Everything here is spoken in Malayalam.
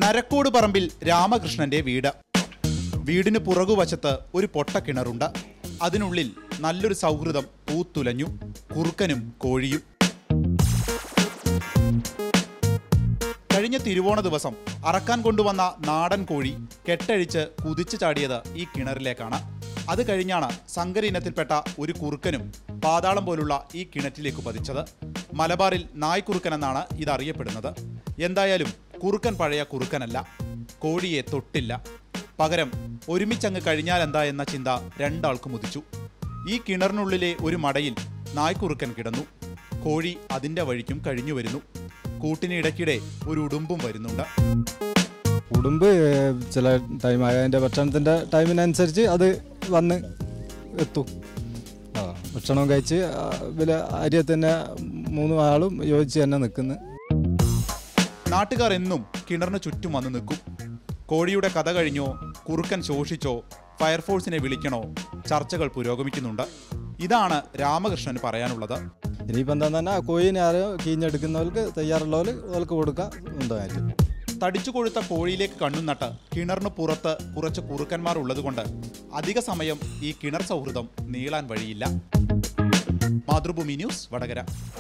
നരക്കോട് പറമ്പിൽ രാമകൃഷ്ണന്റെ വീട്. വീടിന് പുറകുവശത്ത് ഒരു പൊട്ടക്കിണറുണ്ട്. അതിനുള്ളിൽ നല്ലൊരു സൗഹൃദം പൂത്തുലഞ്ഞു. കുറുക്കനും കോഴിയും. കഴിഞ്ഞ തിരുവോണ ദിവസം അറക്കാൻ കൊണ്ടുവന്ന നാടൻ കോഴി കെട്ടഴിച്ച് കുതിച്ചു ചാടിയത് ഈ കിണറിലേക്കാണ്. അത് കഴിഞ്ഞാണ് സങ്കര ഇനത്തിൽപ്പെട്ട ഒരു കുറുക്കനും പാതാളം പോലുള്ള ഈ കിണറ്റിലേക്ക് പതിച്ചത്. മലബാറിൽ നായ്ക്കുറുക്കൻ എന്നാണ് ഇതറിയപ്പെടുന്നത്. എന്തായാലും കുറുക്കൻ പഴയ കുറുക്കനല്ല. കോഴിയെ തൊട്ടില്ല. പകരം ഒരുമിച്ചങ്ങ് കഴിഞ്ഞാൽ എന്താ എന്ന ചിന്ത രണ്ടാൾക്കും ഉദിച്ചു. ഈ കിണറിനുള്ളിലെ ഒരു മടയിൽ നായ്ക്കുറുക്കൻ കിടന്നു. കോഴി അതിൻ്റെ വഴിക്കും കഴിഞ്ഞു വരുന്നു. കൂട്ടിന് ഇടയ്ക്കിടെ ഒരു ഉടുമ്പും വരുന്നുണ്ട്. ഉടുമ്പ് ചില ടൈം അതിൻ്റെ ഭക്ഷണത്തിൻ്റെ ടൈമിനനുസരിച്ച് അത് വന്ന് എത്തും. ഭക്ഷണം കഴിച്ച് വില അരിയെ തന്നെ 3 ആളും യോജിച്ച് തന്നെ നിൽക്കുന്നു. നാട്ടുകാർ എന്നും കിണറിന് ചുറ്റും വന്ന് നിൽക്കും. കോഴിയുടെ കഥ കഴിഞ്ഞോ, കുറുക്കൻ ശോഷിച്ചോ, ഫയർഫോഴ്സിനെ വിളിക്കണോ, ചർച്ചകൾ പുരോഗമിക്കുന്നുണ്ട്. ഇതാണ് രാമകൃഷ്ണന് പറയാനുള്ളത്. ഇനിയിപ്പോൾ എന്താന്ന് പറഞ്ഞാൽ കോഴിനെ ആരോ കീഞ്ഞെടുക്കുന്നവർക്ക് തയ്യാറുള്ളവർക്ക് കൊടുക്കുക ഉണ്ടായിട്ട്. തടിച്ചു കൊഴുത്ത കോഴിയിലേക്ക് കണ്ണും നട്ട് കിണറിന് പുറത്ത് കുറച്ച് കുറുക്കന്മാർ ഉള്ളതുകൊണ്ട് അധിക സമയം ഈ കിണർ സൗഹൃദം നീളാൻ വഴിയില്ല. മാതൃഭൂമി ന്യൂസ്, വടകര.